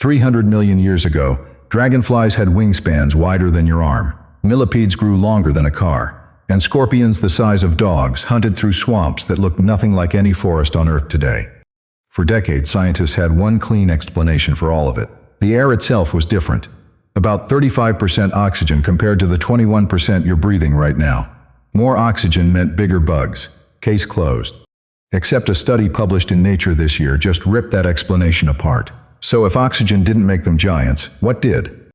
300 million years ago, dragonflies had wingspans wider than your arm. Millipedes grew longer than a car. And scorpions the size of dogs hunted through swamps that looked nothing like any forest on Earth today. For decades, scientists had one clean explanation for all of it. The air itself was different. About 35% oxygen compared to the 21% you're breathing right now. More oxygen meant bigger bugs. Case closed. Except a study published in Nature this year just ripped that explanation apart. So if oxygen didn't make them giants, what did?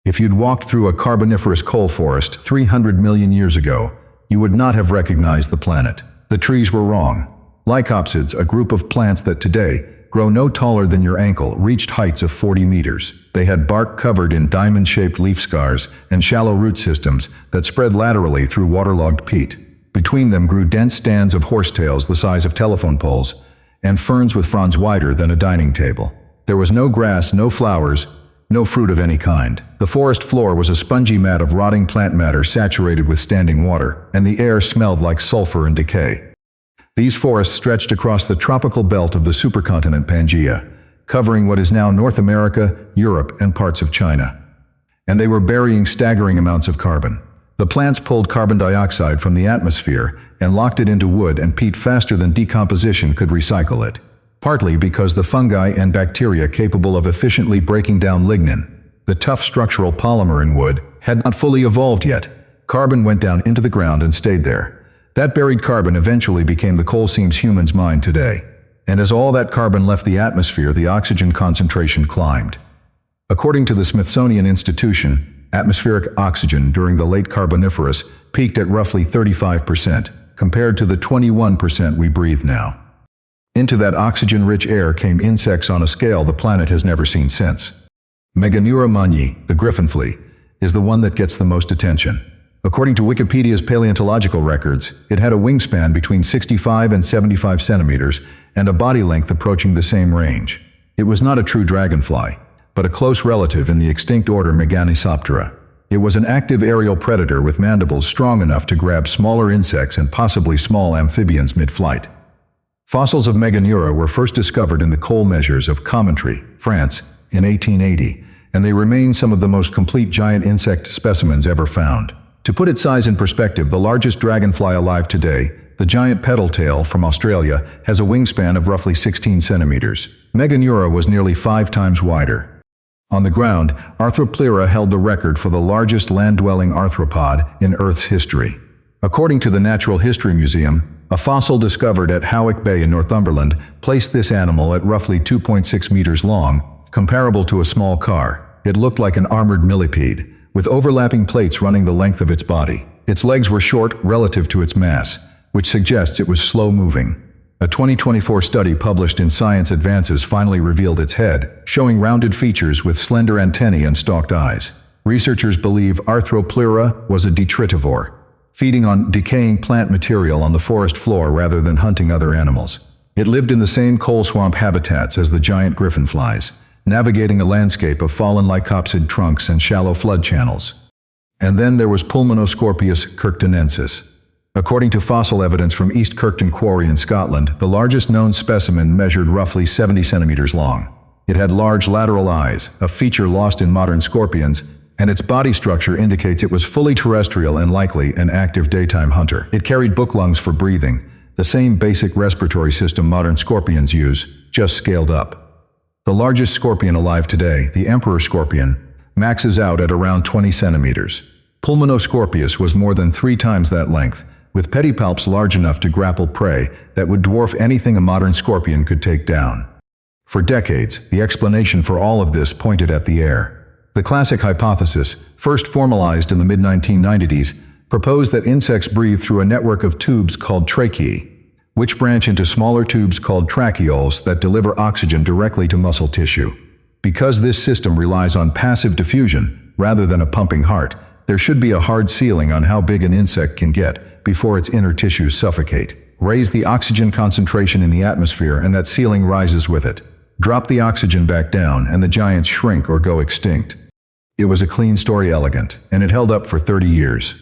If you'd walked through a Carboniferous coal forest 300 million years ago, you would not have recognized the planet. The trees were wrong. Lycopsids, a group of plants that today grow no taller than your ankle, reached heights of 40 meters. They had bark covered in diamond-shaped leaf scars and shallow root systems that spread laterally through waterlogged peat. Between them grew dense stands of horsetails the size of telephone poles, and ferns with fronds wider than a dining table. There was no grass, no flowers, no fruit of any kind. The forest floor was a spongy mat of rotting plant matter saturated with standing water, and the air smelled like sulfur and decay. These forests stretched across the tropical belt of the supercontinent Pangaea, covering what is now North America, Europe, and parts of China. And they were burying staggering amounts of carbon. The plants pulled carbon dioxide from the atmosphere and locked it into wood and peat faster than decomposition could recycle it. Partly because the fungi and bacteria capable of efficiently breaking down lignin, the tough structural polymer in wood, had not fully evolved yet. Carbon went down into the ground and stayed there. That buried carbon eventually became the coal seams humans mine today. And as all that carbon left the atmosphere, the oxygen concentration climbed. According to the Smithsonian Institution, atmospheric oxygen during the late Carboniferous peaked at roughly 35%, compared to the 21% we breathe now. Into that oxygen-rich air came insects on a scale the planet has never seen since. Meganeura munyi, the griffin flea, is the one that gets the most attention. According to Wikipedia's paleontological records, it had a wingspan between 65 and 75 centimeters and a body length approaching the same range. It was not a true dragonfly, but a close relative in the extinct order Meganisoptera. It was an active aerial predator with mandibles strong enough to grab smaller insects and possibly small amphibians mid-flight. Fossils of Meganeura were first discovered in the coal measures of Commentry, France, in 1880, and they remain some of the most complete giant insect specimens ever found. To put its size in perspective, the largest dragonfly alive today, the giant petaltail from Australia, has a wingspan of roughly 16 centimeters. Meganeura was nearly 5 times wider. On the ground, Arthropods held the record for the largest land-dwelling arthropod in Earth's history. According to the Natural History Museum, a fossil discovered at Howick Bay in Northumberland placed this animal at roughly 2.6 meters long, comparable to a small car. It looked like an armored millipede, with overlapping plates running the length of its body. Its legs were short relative to its mass, which suggests it was slow-moving. A 2024 study published in Science Advances finally revealed its head, showing rounded features with slender antennae and stalked eyes. Researchers believe Arthropods was a detritivore, feeding on decaying plant material on the forest floor rather than hunting other animals. It lived in the same coal swamp habitats as the giant griffin flies, navigating a landscape of fallen lycopsid trunks and shallow flood channels. And then there was Pulmonoscorpius kirktonensis. According to fossil evidence from East Kirkton Quarry in Scotland, the largest known specimen measured roughly 70 centimeters long. It had large lateral eyes, a feature lost in modern scorpions, and its body structure indicates it was fully terrestrial and likely an active daytime hunter. It carried book lungs for breathing, the same basic respiratory system modern scorpions use, just scaled up. The largest scorpion alive today, the emperor scorpion, maxes out at around 20 centimeters. Pulmonoscorpius was more than 3 times that length, with pedipalps large enough to grapple prey that would dwarf anything a modern scorpion could take down. For decades, the explanation for all of this pointed at the air. The classic hypothesis, first formalized in the mid-1990s, proposed that insects breathe through a network of tubes called tracheae, which branch into smaller tubes called tracheoles that deliver oxygen directly to muscle tissue. Because this system relies on passive diffusion rather than a pumping heart, there should be a hard ceiling on how big an insect can get before its inner tissues suffocate. Raise the oxygen concentration in the atmosphere and that ceiling rises with it. Drop the oxygen back down and the giants shrink or go extinct. It was a clean story, elegant, and it held up for 30 years.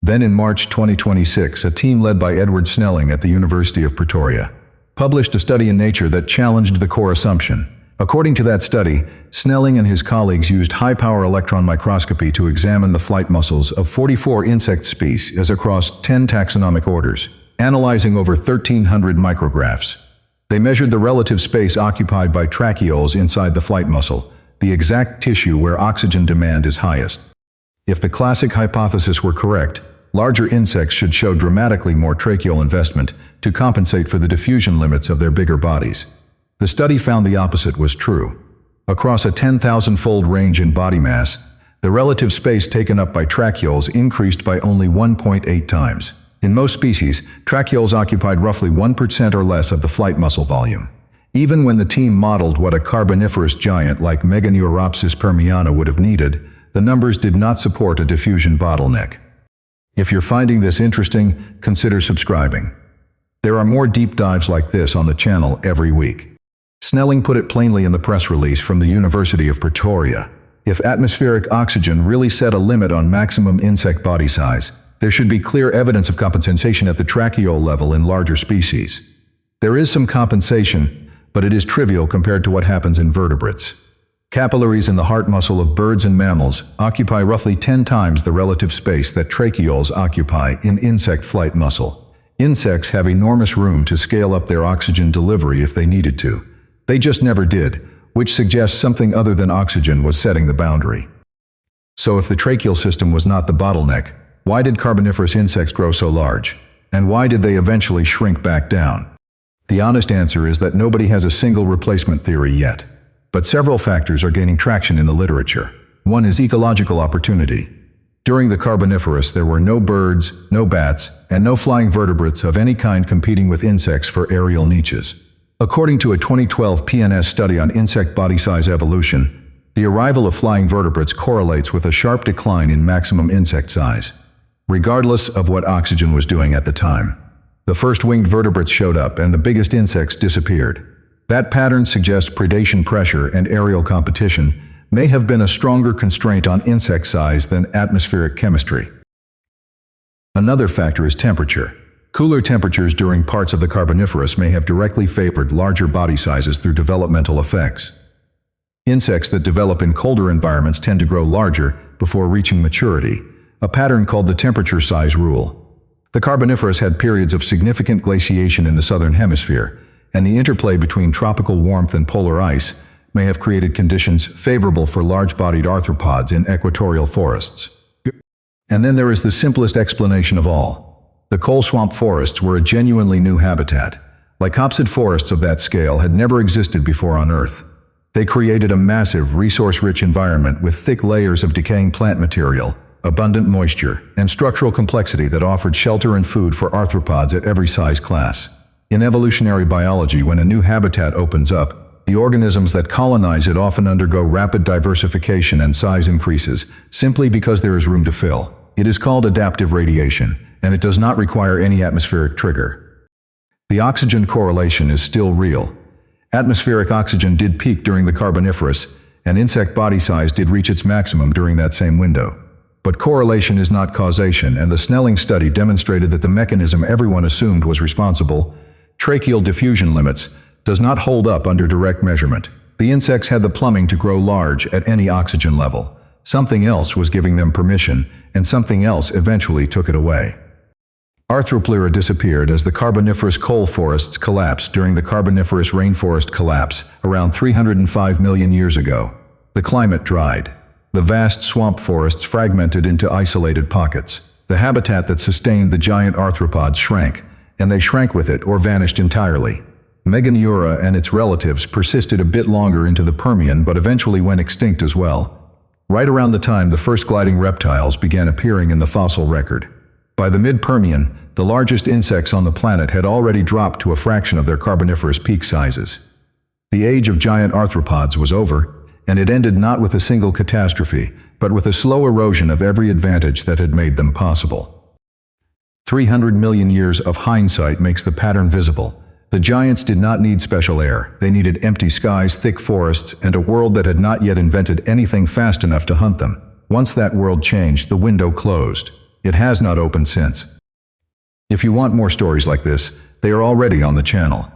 Then in March 2026, a team led by Edward Snelling at the University of Pretoria published a study in Nature that challenged the core assumption. According to that study, Snelling and his colleagues used high-power electron microscopy to examine the flight muscles of 44 insect species across 10 taxonomic orders, analyzing over 1,300 micrographs. They measured the relative space occupied by tracheoles inside the flight muscle, the exact tissue where oxygen demand is highest. If the classic hypothesis were correct, larger insects should show dramatically more tracheal investment to compensate for the diffusion limits of their bigger bodies. The study found the opposite was true. Across a 10,000-fold range in body mass, the relative space taken up by tracheoles increased by only 1.8 times. In most species, tracheoles occupied roughly 1% or less of the flight muscle volume. Even when the team modeled what a carboniferous giant like Meganeuropsis permiana would have needed, the numbers did not support a diffusion bottleneck. If you're finding this interesting, consider subscribing. There are more deep dives like this on the channel every week. Snelling put it plainly in the press release from the University of Pretoria. If atmospheric oxygen really set a limit on maximum insect body size, there should be clear evidence of compensation at the tracheal level in larger species. There is some compensation, but it is trivial compared to what happens in vertebrates. Capillaries in the heart muscle of birds and mammals occupy roughly 10 times the relative space that tracheoles occupy in insect flight muscle. Insects have enormous room to scale up their oxygen delivery if they needed to. They just never did, which suggests something other than oxygen was setting the boundary. So if the tracheal system was not the bottleneck, why did carboniferous insects grow so large? And why did they eventually shrink back down? The honest answer is that nobody has a single replacement theory yet. But several factors are gaining traction in the literature. One is ecological opportunity. During the Carboniferous, there were no birds, no bats, and no flying vertebrates of any kind competing with insects for aerial niches. According to a 2012 PNAS study on insect body size evolution, the arrival of flying vertebrates correlates with a sharp decline in maximum insect size, regardless of what oxygen was doing at the time. The first winged vertebrates showed up and the biggest insects disappeared. That pattern suggests predation pressure and aerial competition may have been a stronger constraint on insect size than atmospheric chemistry. Another factor is temperature. Cooler temperatures during parts of the Carboniferous may have directly favored larger body sizes through developmental effects. Insects that develop in colder environments tend to grow larger before reaching maturity, a pattern called the temperature size rule. The Carboniferous had periods of significant glaciation in the southern hemisphere, and the interplay between tropical warmth and polar ice may have created conditions favorable for large-bodied arthropods in equatorial forests. And then there is the simplest explanation of all. The coal swamp forests were a genuinely new habitat. Lycopsid forests of that scale had never existed before on Earth. They created a massive, resource-rich environment with thick layers of decaying plant material, abundant moisture, and structural complexity that offered shelter and food for arthropods at every size class. In evolutionary biology, when a new habitat opens up, the organisms that colonize it often undergo rapid diversification and size increases, simply because there is room to fill. It is called adaptive radiation, and it does not require any atmospheric trigger. The oxygen correlation is still real. Atmospheric oxygen did peak during the Carboniferous, and insect body size did reach its maximum during that same window. But correlation is not causation, and the Snelling study demonstrated that the mechanism everyone assumed was responsible, tracheal diffusion limits, does not hold up under direct measurement. The insects had the plumbing to grow large at any oxygen level. Something else was giving them permission, and something else eventually took it away. Arthropods disappeared as the Carboniferous coal forests collapsed during the Carboniferous rainforest collapse around 305 million years ago. The climate dried. The vast swamp forests fragmented into isolated pockets. The habitat that sustained the giant arthropods shrank, and they shrank with it or vanished entirely. Meganeura and its relatives persisted a bit longer into the Permian but eventually went extinct as well. Right around the time the first gliding reptiles began appearing in the fossil record. By the mid-Permian, the largest insects on the planet had already dropped to a fraction of their Carboniferous peak sizes. The age of giant arthropods was over, and it ended not with a single catastrophe, but with a slow erosion of every advantage that had made them possible. 300 million years of hindsight makes the pattern visible. The giants did not need special air. They needed empty skies, thick forests, and a world that had not yet invented anything fast enough to hunt them. Once that world changed, the window closed. It has not opened since. If you want more stories like this, they are already on the channel.